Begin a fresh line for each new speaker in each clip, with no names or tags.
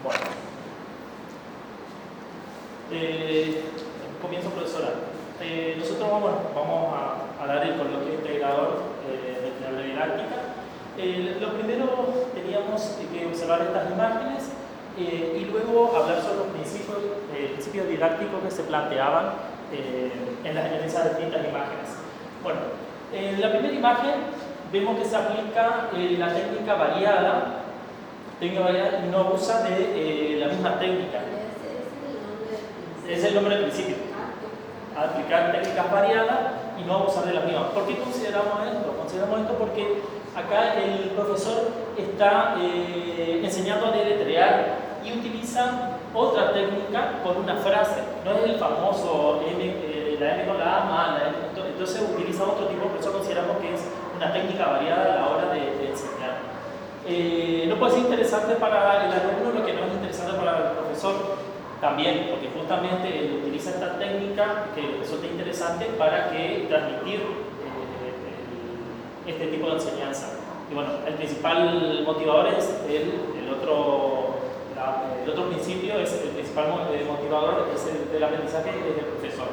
Bueno. Comienzo, profesora. Nosotros vamos a dar el coloquio integrador de la didáctica. Lo primero teníamos que observar estas imágenes y luego hablar sobre los principios didácticos que se planteaban en esas distintas imágenes. Bueno, en la primera imagen vemos que se aplica la técnica variada y no abusa de la misma técnica. Es el nombre del principio. Aplicar técnicas variadas y no abusar de las mismas. ¿Por qué consideramos esto? Consideramos esto porque acá el profesor está enseñando a deletrear y utiliza otra técnica con una frase. No es el famoso la M con la A más la M. Entonces utiliza otro tipo, por eso consideramos que es una técnica variada a la hora de enseñar. No puede ser interesante para el alumno lo que no es interesante para el profesor. También, porque justamente él utiliza esta técnica que resulta interesante para que transmitir este tipo de enseñanza. Y bueno, el principal motivador es el otro principio, el principal motivador es el del aprendizaje del profesor.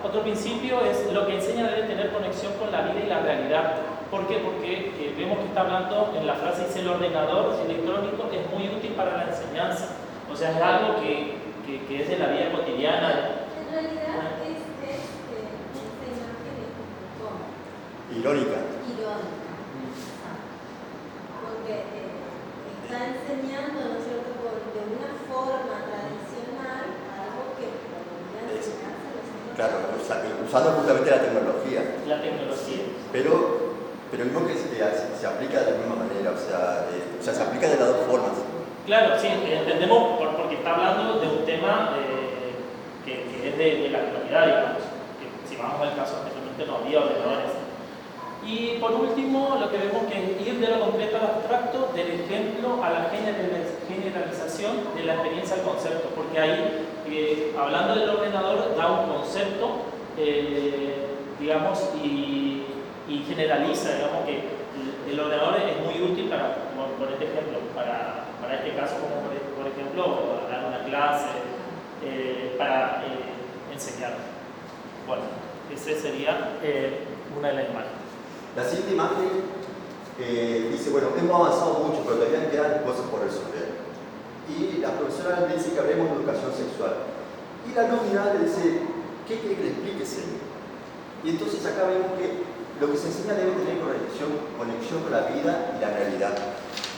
Otro principio es lo que enseña debe tener conexión con la vida y la realidad. ¿Por qué? Porque vemos que está hablando en la frase, dice el ordenador electrónico es muy útil para la enseñanza. O sea, es algo que es de la vida cotidiana.
En realidad esta imagen es como
irónica.
Porque está enseñando, ¿no es cierto?, de una forma tradicional algo que podría enseñarse a los niños.
Claro, usando justamente la tecnología.
La tecnología.
Pero no que se aplica de la misma manera, o sea, se aplica de las dos formas.
Claro, sí, entendemos porque está hablando de un tema que es de la actualidad, digamos, que si vamos al caso anteriormente no había ordenadores. Y por último, lo que vemos que es ir de lo concreto al abstracto, del ejemplo a la generalización de la experiencia al concepto, porque ahí, hablando del ordenador, da un concepto, digamos, y generaliza, digamos, que el ordenador es muy útil para, por este ejemplo, para este caso, como por ejemplo, dar una clase, para enseñar. Bueno, esa sería una de las imágenes.
La siguiente imagen dice, bueno, hemos avanzado mucho, pero todavía quedan cosas por resolver. Y la profesora le dice que hablemos de educación sexual. Y la alumna le dice, ¿qué quiere que le explique, señor? Y entonces acá vemos que lo que se enseña debe tener conexión con la vida y la realidad.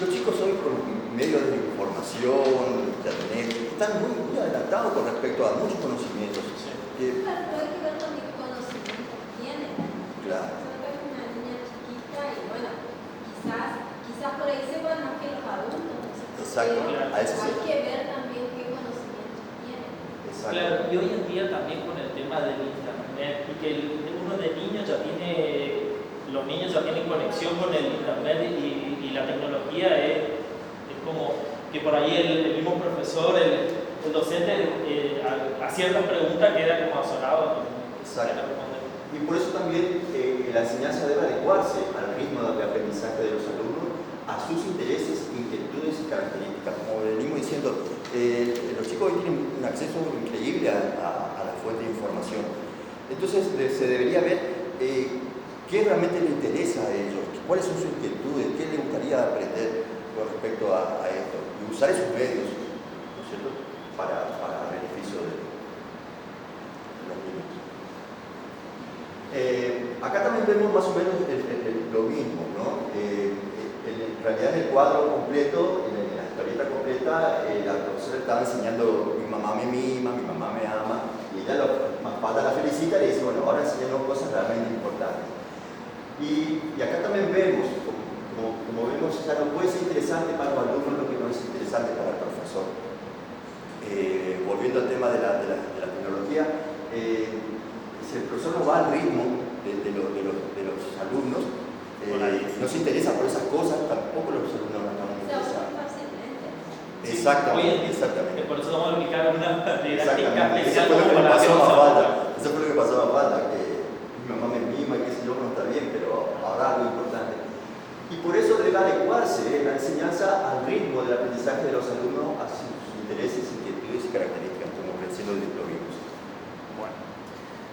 Los chicos hoy con medios de información, internet, están muy adelantados con respecto a muchos conocimientos.
Claro, pero hay que ver también qué conocimientos tienen.
Claro.
Una niña chiquita y bueno, quizás por ahí sepan más que los adultos.
Exacto, a eso sí.
Hay que ver también qué conocimientos tienen.
Exacto.
Claro, y hoy en día también con el tema del internet, y que uno de niños los niños ya tienen conexión con el internet y la tecnología es como que por ahí el mismo profesor, el docente, a ciertas preguntas queda como azorado.
Exacto. Y por eso también la enseñanza debe adecuarse al ritmo de aprendizaje de los alumnos, a sus intereses, inquietudes y características. Como venimos diciendo, los chicos hoy tienen un acceso increíble a la fuente de información. Entonces se debería ver qué realmente les interesa a ellos, cuáles son sus inquietudes, qué les gustaría aprender con respecto a esto. Y usar esos medios, ¿no es cierto?, para beneficio de los niños. Acá también vemos más o menos lo mismo, ¿no? En realidad en el cuadro completo, en la historieta completa, la profesora estaba enseñando mi mamá me mima, mi mamá me ama, y ella la felicita y le dice, bueno, ahora enseñamos cosas realmente importantes. Y acá también vemos, como vemos, ya no puede ser interesante para los alumnos lo que no es interesante para el profesor. Volviendo al tema de la tecnología, si el profesor no va al ritmo de los alumnos, no se interesa por esas cosas, tampoco los alumnos no están interesados. Exactamente, exactamente.
Por eso vamos a ubicar una didáctica
Eso
especial.
fue lo que me pasó a falta. Eso fue lo que pasó a falta, que mi mamá me mima y qué sé yo, no está bien, pero ahora algo importante. Y por eso debemos debe adecuarse la enseñanza al ritmo del aprendizaje de los alumnos, a sus intereses, inquietudes y características, como recién lo vimos.
Bueno.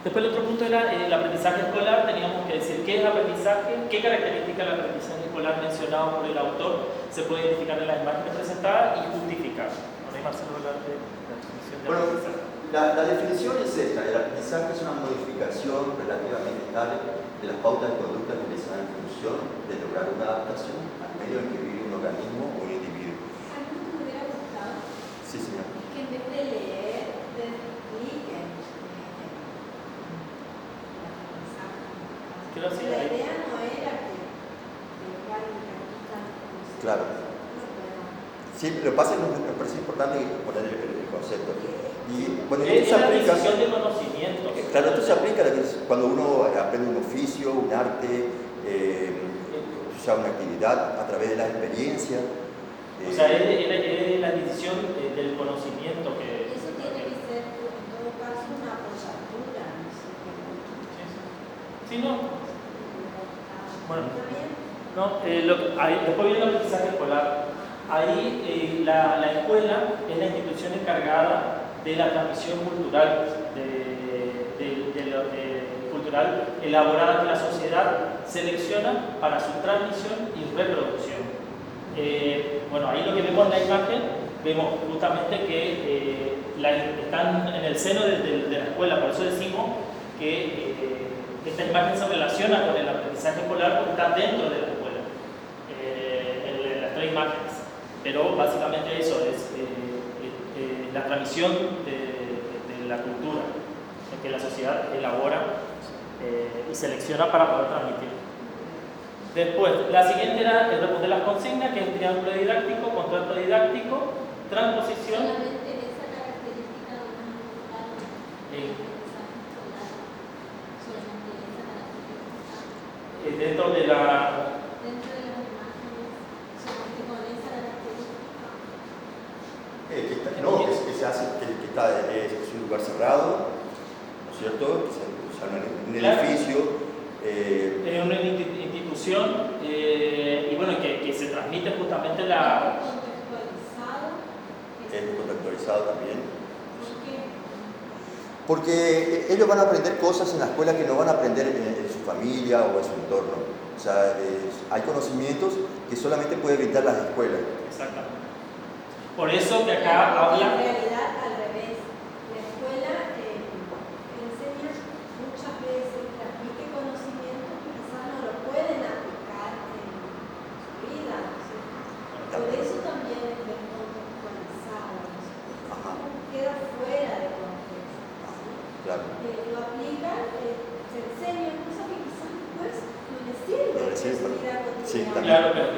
Después el otro punto era el aprendizaje escolar. Teníamos que decir qué es aprendizaje, qué características del aprendizaje escolar mencionado por el autor se puede identificar en las imágenes presentadas y justificar. Bueno, ahí Marcelo va a hablar de la definición de aprendizaje.
La definición es esta: el aprendizaje es una modificación relativamente estable de las pautas de conducta realizadas en función de lograr una adaptación al medio en que vive un organismo o un individuo.
¿Algo que me hubiera gustado?
Sí, señor.
Que en vez de leer, te expliquen.
Quiero decir,
La
ahí-
idea no era que practican.
Claro. Sí, lo que pasa es que me parece importante poner el concepto. Y bueno,
es
esto se
la
aplica.
adquisición de conocimientos.
Claro, esto se aplica cuando uno aprende un oficio, un arte, ya una actividad a través de la experiencia.
O sea, es la adquisición del conocimiento que...
Eso tiene que ser, en todo caso, una apoyatura.
Sí, no. Bueno.
¿Está bien?
No, después viene el aprendizaje escolar. Ahí la escuela es la institución encargada de la transmisión cultural, cultural elaborada que la sociedad selecciona para su transmisión y reproducción. Bueno, ahí lo que vemos en la imagen, vemos justamente que están en el seno de la escuela, por eso decimos que esta imagen se relaciona con el aprendizaje escolar porque está dentro de la escuela, en las tres imágenes. Pero básicamente eso es la transmisión de la cultura que la sociedad elabora y selecciona para poder transmitir. Después, la siguiente era el responder las consignas, que es el triángulo didáctico, contrato didáctico, transposición.
Solamente esa característica de una escolar, solamente esa característica.
Dentro de la...
Dentro de las imágenes, solamente con esa característica.
Que se hace, que es un lugar cerrado, ¿no es cierto? Que se usa en un edificio.
Es una institución y bueno, que se transmite justamente la...
Es contextualizado también.
¿Por qué?
Porque ellos van a aprender cosas en la escuela que no van a aprender en su familia o en su entorno. O sea, hay conocimientos que solamente puede brindar las escuelas.
Exactamente. Por eso que acá habla...
En realidad, al revés. La escuela enseña muchas veces, transmite conocimientos que quizás no lo pueden aplicar en su vida. ¿Sí? Por eso también es descontextualizado. Queda fuera de contexto. ¿Sí?
Claro.
Lo aplican, se enseñan cosas que quizás después no les sirven en su vida cotidiana.
Sí, también.
Claro, pero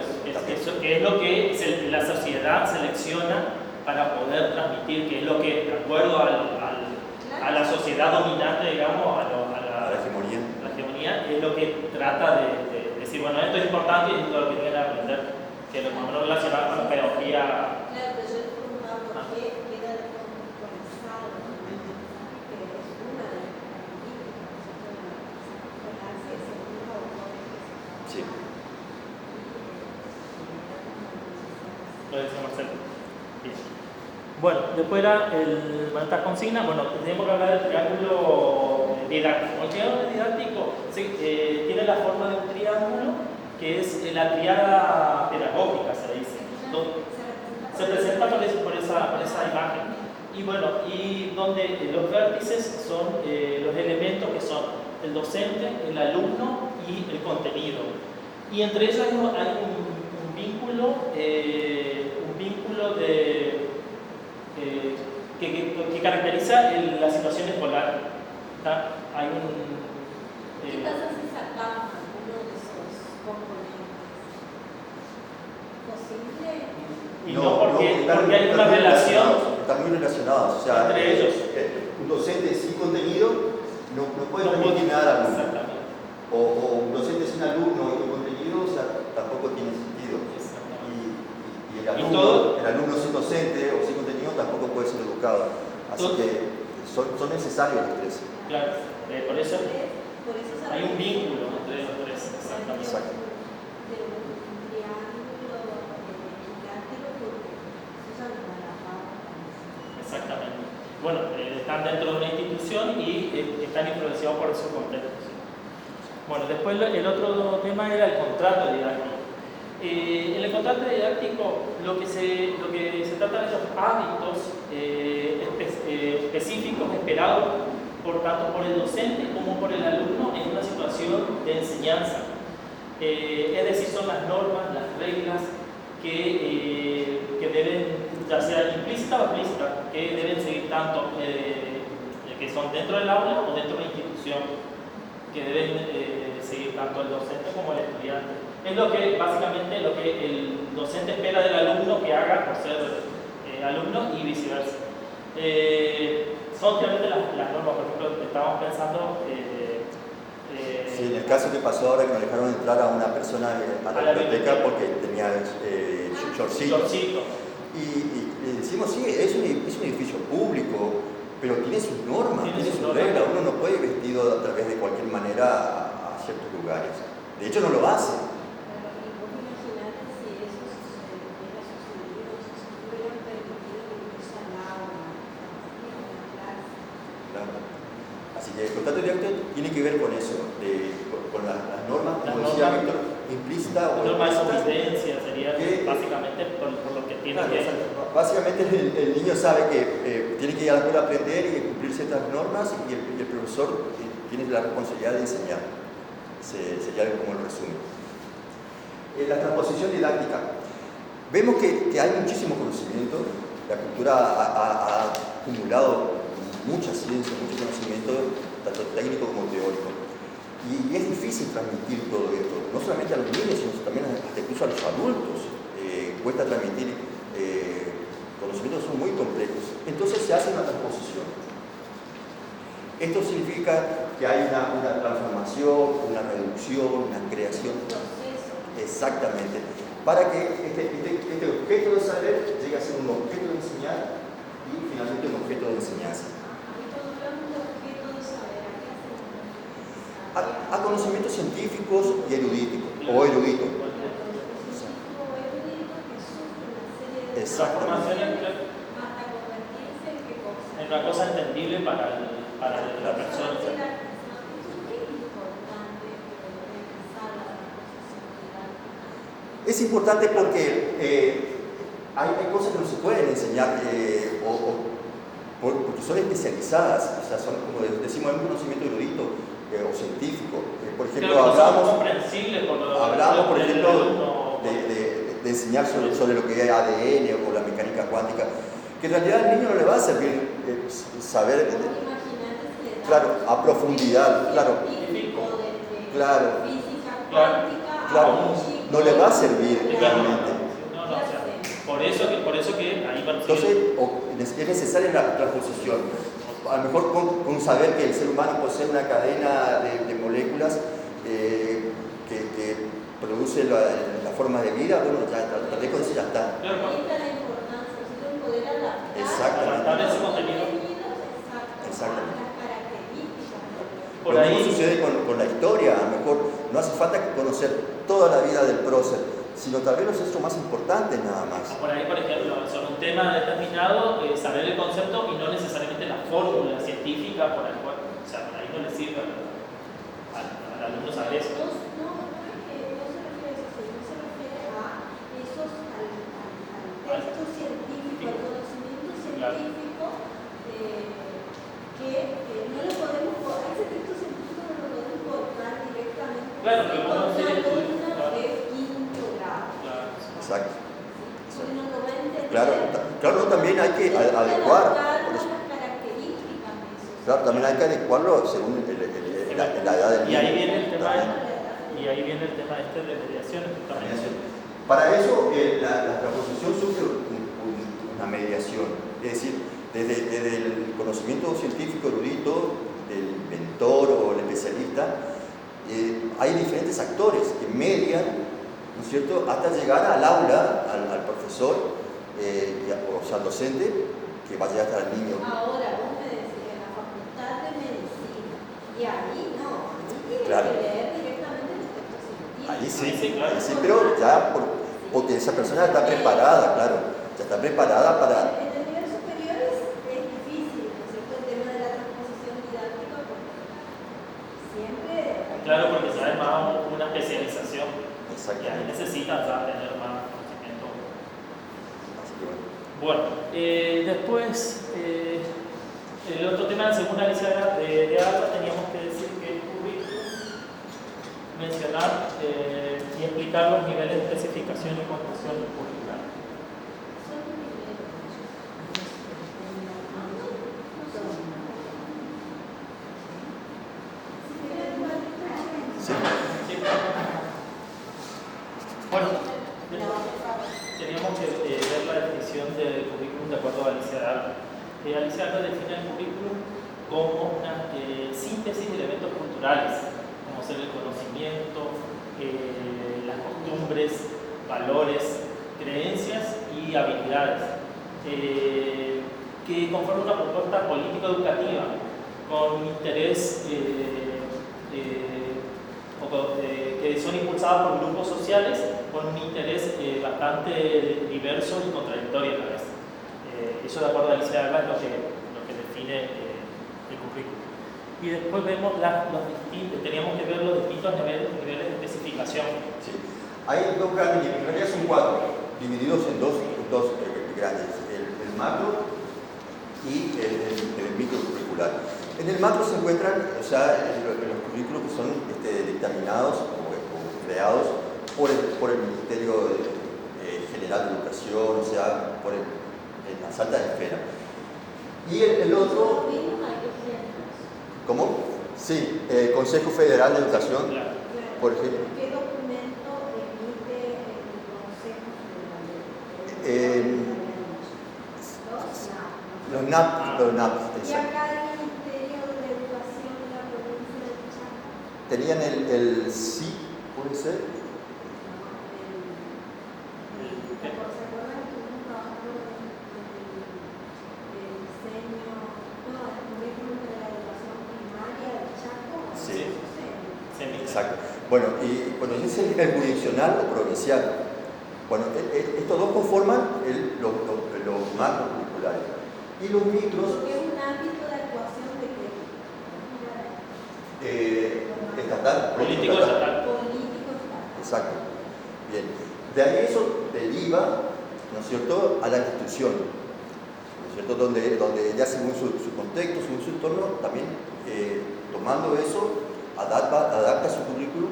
que es lo que la sociedad selecciona para poder transmitir, que es lo que, de acuerdo a la sociedad dominante, digamos, a la hegemonía, es lo que trata de decir, bueno, esto es importante y esto es lo que tienen que aprender, que lo más o menos relacionado con la pedagogía.
Claro, pero yo les preguntaba por qué queda descontextualizado, que es una de las características de la según autores que se
Sí.
Lo decía Marcelo. Bien. Bueno, después era estas consignas. Bueno, tenemos que hablar del triángulo didáctico. El triángulo didáctico tiene la forma de un triángulo que es la triada pedagógica, se dice. Se presenta por esa imagen. Y bueno, y donde los vértices son los elementos que son el docente, el alumno y el contenido. Y entre ellos hay un vínculo que caracteriza la situación escolar. ¿Está? Hay
¿Qué pasa si sacamos alguno de esos componentes? ¿Posible?
Y no, porque hay una relación.
Están muy relacionados. O sea,
entre ellos.
Un docente sin contenido no puede transmitir nada al alumno.
Exactamente.
O un docente sin alumno y con contenido, o sea, tampoco tiene sentido. Y el alumno sin docente o sin contenido tampoco puede ser educado. Así que son necesarios los tres.
Claro, por eso
Por eso
hay un vínculo entre los tres.
Exacto.
De un triángulo
bueno, están dentro de una institución y están influenciados por esos contextos. Bueno, después el otro tema era el contrato didáctico. En el contrato didáctico lo que se trata de los hábitos específicos esperados tanto por el docente como por el alumno en una situación de enseñanza. Es decir, son las normas, las reglas que deben, ya sea implícita o explícita, que deben seguir tanto que son dentro del aula o dentro de la institución, que deben seguir tanto el docente como el estudiante. Es básicamente lo que el docente espera del alumno que haga por ser alumno y viceversa. Son realmente las normas, por ejemplo, que estábamos pensando.
Sí, en el caso que pasó ahora que nos dejaron entrar a una persona a la biblioteca porque tenía shortcito. Y decimos, sí, es un edificio público, pero tiene sus normas, tiene sus reglas. Uno no puede ir vestido a través de cualquier manera a ciertos lugares. De hecho, no lo hace. Así que el contrato directo tiene que ver con eso, con las normas, como decía Víctor, implícita o
norma de
explícita,
convivencia sería básicamente por lo que tiene que hacer.
Básicamente el niño sabe que tiene que ir a la escuela a aprender y cumplir ciertas normas y el profesor tiene la responsabilidad de enseñar. Sería como lo resume. La transposición didáctica. Vemos que hay muchísimo conocimiento, la cultura ha acumulado mucha ciencia, mucho conocimiento, tanto técnico como teórico. Y es difícil transmitir todo esto, no solamente a los niños, sino también hasta incluso a los adultos. Cuesta transmitir conocimientos que son muy complejos. Entonces se hace una transposición. Esto significa que hay una transformación, una reducción, una creación. Exactamente. Para que este objeto de saber llegue a ser un objeto de enseñar y finalmente un objeto de enseñanza. A conocimientos científicos y eruditos. Exactamente.
Es una cosa entendible para la persona.
Es importante porque hay cosas que no se pueden enseñar porque son especializadas, o sea, son, como decimos, un conocimiento erudito o científico. Por ejemplo, hablamos, por ejemplo, de enseñar sobre lo que es ADN o la mecánica cuántica, que en realidad al niño no le va a servir saber, claro, a profundidad, claro, no le va a servir realmente.
Por eso que ahí va.
Entonces, es necesaria la transposición. A lo mejor con saber que el ser humano posee una cadena de moléculas que produce la forma de vida, bueno, ya tal vez con eso ya está. Exactamente. Lo mismo sucede con la historia. A lo mejor no hace falta conocer toda la vida del prócer, sino tal vez los hechos más importantes nada más.
Por ahí, por ejemplo, sobre un tema determinado, saber el concepto y no necesariamente la fórmula científica por la cual, o sea, por ahí no le sirve al alumno saber eso.
No se refiere a eso, sino se refiere a al texto científico, al conocimiento científico, que no lo podemos, a ese texto científico no lo podemos cortar directamente.
Claro, pero
no
se
de quinto grado.
Exacto.
Claro,
también hay que adecuar. Claro, también hay que adecuarlo según la edad del niño.
Y ahí viene el tema de mediación.
Para eso, la transposición sufre una mediación. Es decir, desde el conocimiento científico erudito, del inventor o el especialista, hay diferentes actores que median, ¿no es cierto?, hasta llegar al aula, al profesor, o sea, al docente, que va a llegar hasta el niño.
Ahora, vos me decís, en la facultad de medicina, y ahí no, ahí tiene
Claro.
que leer directamente los textos científicos.
Ahí sí, pero ya porque esa persona está preparada, claro, ya está preparada para...
En el nivel superior es difícil.
Claro, porque ya es más una especialización. Y ahí
Exactamente.
necesitan ya tener más conocimiento.
Así que bueno.
Bueno, después, el otro tema, según la lista de ATA, teníamos que decir que el currículum, mencionar y explicar los niveles de especificación y construcción curricular.
Sí.
Sí. Bueno, teníamos que ver la definición del currículum de acuerdo a Alicia Alba. Alicia Alba define el currículum como una síntesis de elementos culturales, como ser el conocimiento, las costumbres, valores, creencias y habilidades, que conforman una propuesta político-educativa con interés que son impulsadas por grupos sociales con un interés bastante diverso y contradictorio a la vez. Eso, de acuerdo a Alicia Alba, es lo que define el currículum. Y después vemos teníamos que ver los distintos niveles de especificación.
Sí. Hay dos grandes niveles, en realidad son cuatro, divididos en dos grandes, el macro y el microcurricular. En el macro se encuentran, o sea, los currículos que son dictaminados o creados por el Ministerio General de Educación, o sea, en las altas esferas. Y el otro, ¿cómo? Sí, Consejo Federal de Educación, por ejemplo.
¿Qué documento emite el Consejo Federal?
Los NAP.
Y acá el Ministerio de Educación de la provincia de Chaco.
Tenían el sí, puede ser.
¿Se acuerdan que un trabajo de diseño, el currículum de la educación primaria de Chaco?
Sí.
Sí.
Exacto. Bueno, ese es el jurisdiccional o provincial. Bueno, estos dos conforman los macrocurriculares. Y los micros.
Porque es un ámbito de actuación de qué?
Estatal.
Político estatal.
Político estatal.
Exacto. Bien. De ahí eso deriva, ¿no es cierto?, a la institución, ¿no es cierto?, donde ya según su contexto, según su entorno, también tomando eso, adapta su currículum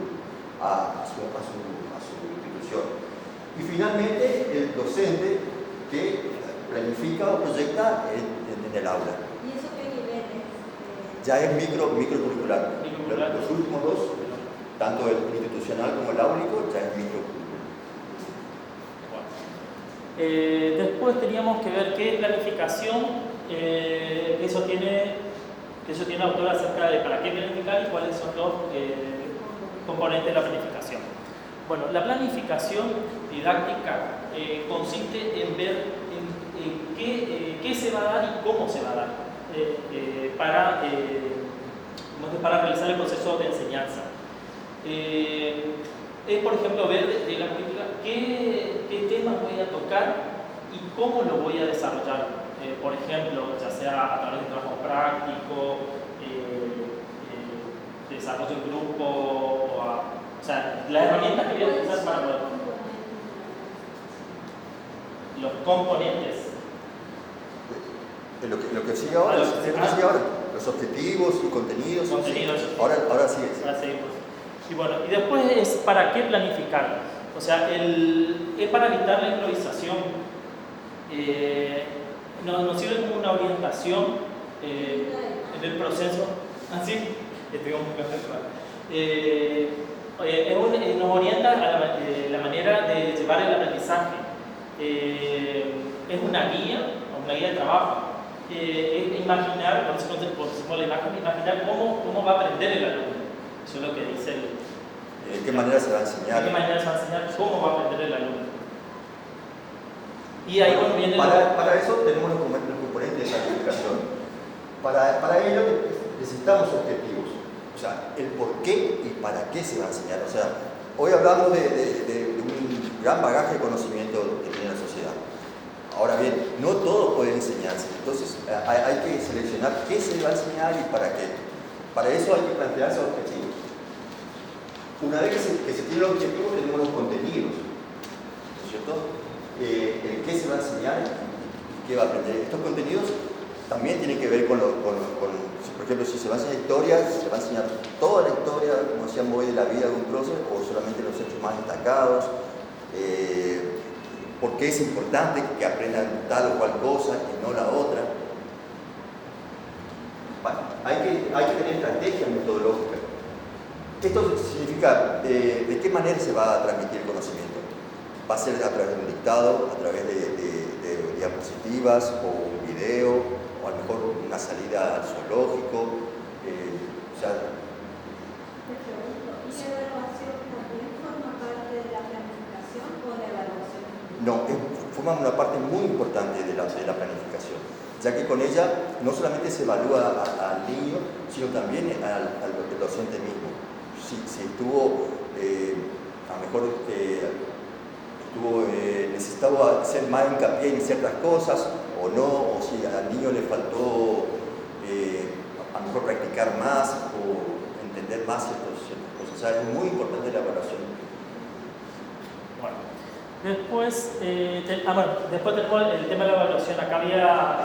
a su institución. Y finalmente, el docente que planifica o proyecta en el aula.
¿Y eso qué niveles?
Ya es microcurricular. Los últimos dos, tanto el institucional como el áulico, ya es microcurricular.
Después teníamos que ver qué planificación, eso tiene la autora acerca de para qué planificar y cuáles son los componentes de la planificación. Bueno, la planificación didáctica consiste en ver qué se va a dar y cómo se va a dar para realizar el proceso de enseñanza. Es, por ejemplo, ver de la política qué temas voy a tocar y cómo lo voy a desarrollar. Por ejemplo, ya sea a través de trabajo práctico, desarrollo en grupo, o sea, las herramientas que voy a utilizar para los componentes.
Lo que sigue ahora, los objetivos y contenidos.
Contenidos.
Sí. Ahora sí es.
Ahora seguimos. Y bueno, y después es para qué planificar. O sea, es para evitar la improvisación. Nos sirve como una orientación en el proceso. ¿Así? Nos orienta a la manera de llevar el aprendizaje. Es una guía de trabajo. Es imaginar, por eso pusimos la imagen, imaginar cómo va a aprender el alumno. Eso es lo que dice
¿De qué manera se va a enseñar?
¿De qué manera se va a enseñar? ¿Cómo va a aprender el alumno? Y ahí viene
para eso tenemos los componentes de planificación. Para ello necesitamos objetivos. O sea, el por qué y para qué se va a enseñar. O sea, hoy hablamos de un gran bagaje de conocimiento que tiene la sociedad. Ahora bien, no todo puede enseñarse. Entonces, hay que seleccionar qué se va a enseñar y para qué. Para eso hay que plantearse objetivos. Una vez que se tiene el objetivo, tenemos los contenidos, ¿no es cierto? El qué se va a enseñar y qué va a aprender. Estos contenidos también tienen que ver con por ejemplo, si se va a enseñar historia, se va a enseñar toda la historia, como decíamos hoy, de la vida de un prócer, o solamente los hechos más destacados, por qué es importante que aprendan tal o cual cosa y no la otra. Bueno, hay que tener estrategia metodológica. Esto significa de qué manera se va a transmitir el conocimiento. ¿Va a ser a través de un dictado, a través de diapositivas o un video, o a lo mejor una salida al zoológico? O sea,
Te pregunto, ¿y la evaluación también forma parte de la planificación o la evaluación?
no, forma una parte muy importante de la planificación, ya que con ella no solamente se evalúa al niño, sino también al docente mismo. Si estuvo, a lo mejor necesitaba hacer más hincapié en ciertas cosas o no, o si al niño le faltó a lo mejor practicar más o entender más ciertas cosas. O sea, es muy importante la evaluación.
Bueno, después tenemos el tema de la evaluación. Acá había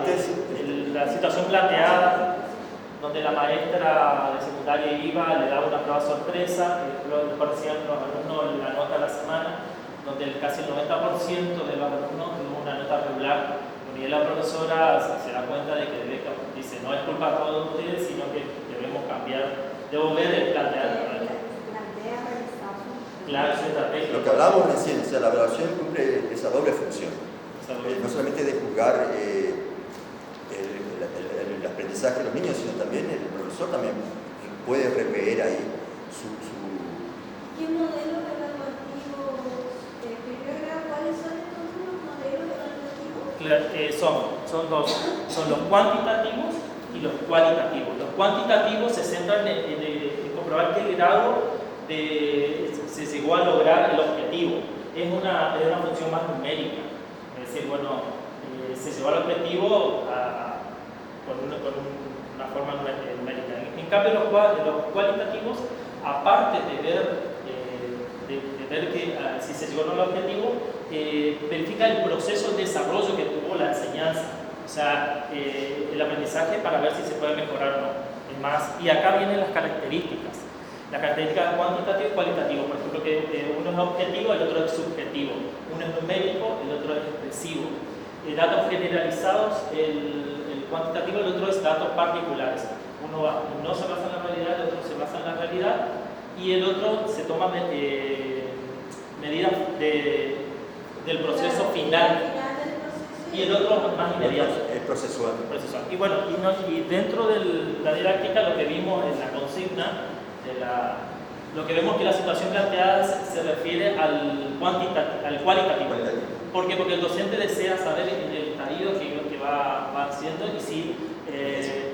la situación planteada donde la maestra de secundaria iba, le daba una prueba sorpresa, después recibían los alumnos la nota de la semana, donde casi el 90% de los alumnos tuvo una nota regular. Y la profesora se da cuenta de que dice, no es culpa de todos ustedes, sino que debemos cambiar, debo ver el planteamiento. Claro, su estrategia.
Lo que hablábamos recién, o sea, la evaluación cumple esa doble función. No solamente de juzgar el aprendizaje de los niños, sino también el profesor también puede rever ahí su...
¿Qué modelos evaluativos de primer grado? ¿Cuáles son entonces los modelos evaluativos?
Son dos, son los cuantitativos y los cualitativos. Los cuantitativos se centran en comprobar qué grado se llegó a lograr el objetivo. Es una función más numérica, es decir, se llegó al objetivo con una forma numérica. En cambio, los cualitativos, aparte de ver que si se llegó al objetivo, verifica el proceso de desarrollo que tuvo la enseñanza, o sea, el aprendizaje para ver si se puede mejorar o no. Es más, y acá vienen las características. Las características cuantitativo y cualitativo, por ejemplo, que uno es objetivo, el otro es subjetivo, uno es numérico, el otro es expresivo. Datos generalizados, el cuantitativo, el otro es datos particulares. Uno no se basa en la realidad, el otro se basa en la realidad, y el otro se toma medidas del proceso final, y el otro más inmediato.
Es procesual.
Y bueno, y dentro de la didáctica, lo que vimos en la consigna, lo que vemos que la situación planteada se refiere al cualitativo. ¿Por qué? Porque el docente desea saber en el estadio que va haciendo y sí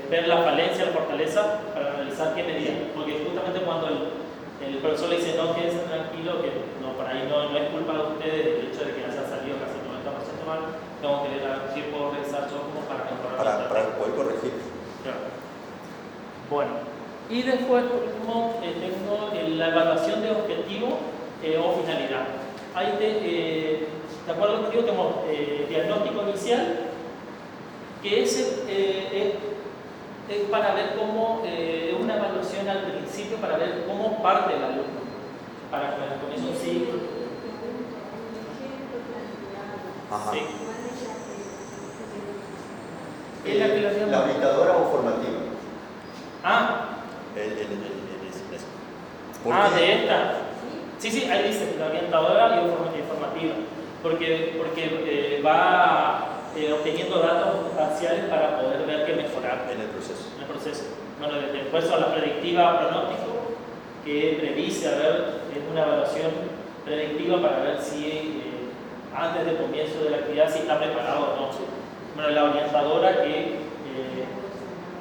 ver la falencia, la fortaleza para analizar qué medida. Porque justamente cuando el profesor le dice no, quédense tranquilo, que no, por ahí no es culpa de ustedes el hecho de que haya salido casi el 90% mal, tengo que ver qué puedo revisar yo como para mejorar.
Para poder corregir.
Claro. Bueno. Y después, por último, tengo la evaluación de objetivo o finalidad. Ahí de acuerdo al objetivo, tenemos diagnóstico inicial, que es para ver cómo, una evaluación al principio, para ver cómo parte el alumno, para que comience un ciclo.
Ajá.
Sí. ¿Es la que la llamo?
¿La orientadora o formativa?
De esta. Sí, ahí dice la orientadora y formativa, porque va obteniendo datos parciales para poder ver qué mejorar
en el proceso.
Bueno, después a la predictiva pronóstico, que predice, es una evaluación predictiva para ver si antes del comienzo de la actividad si está preparado o no. Bueno, la orientadora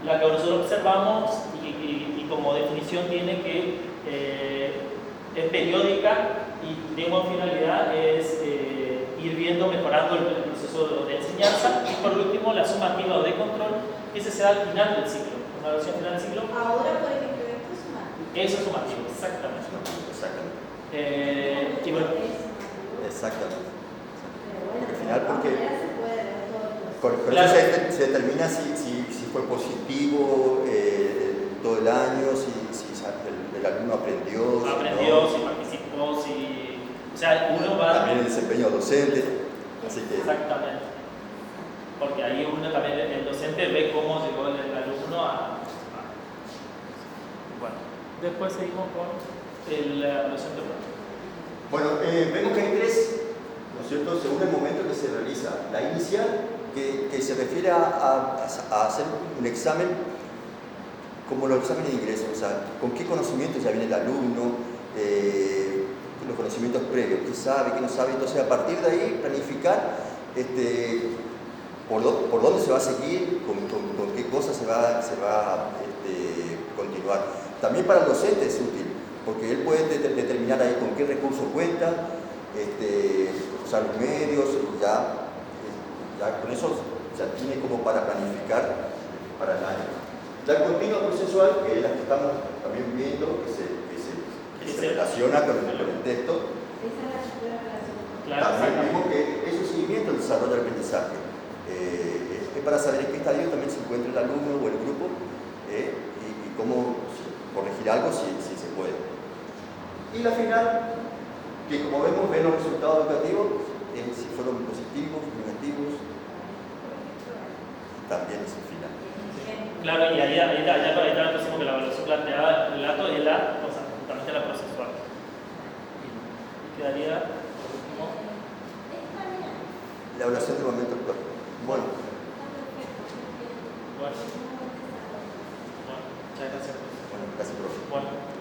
la que nosotros observamos y como definición tiene que es periódica y digamos finalidad es ir viendo, mejorando el proceso de enseñanza, y por último la sumativa o de control, que ese se da al final del ciclo, una versión final del ciclo.
Ahora, por ejemplo, esto es sumativa.
Eso es sumativo, exactamente.
Exactamente.
Y bueno,
Exactamente.
Pero bueno,
Al final, porque
se puede ver todo el proceso.
con
Claro.
eso se determina si fue positivo todo el año, si el alumno aprendió.
si participó, si... O sea, uno va...
También el desempeño docente. Así que,
Exactamente. Porque ahí uno también, el docente ve cómo llegó el alumno a... Bueno, después seguimos con la evaluación temporal.
bueno, vemos que hay tres, ¿no es cierto?, según el momento que se realiza. La inicial, que se refiere a hacer un examen como los exámenes de ingreso, o sea, con qué conocimientos ya viene el alumno, los conocimientos previos, qué sabe, qué no sabe. Entonces, a partir de ahí, planificar por dónde se va a seguir, con qué cosas se va a continuar. También para el docente es útil, porque él puede determinar ahí con qué recursos cuenta, usar los medios, ya con eso ya tiene como para planificar para el año. La continua procesual, que es la que estamos también viendo, que se relaciona con el texto.
Esa es la relación.
Claro,
También
exactamente.
vimos que es un seguimiento del desarrollo del aprendizaje. Es para saber en qué estadio también se encuentra el alumno o el grupo y cómo corregir algo si se puede. Y la final, que como vemos, ven los resultados educativos, si fueron positivos, negativos, también es el final.
Claro, y ahí también pusimos que la evaluación planteada el dato y justamente la procesual. Y quedaría, por último,
La evaluación del momento actual. Bueno,
bueno, muchas gracias.
bueno, casi profe.
Bueno.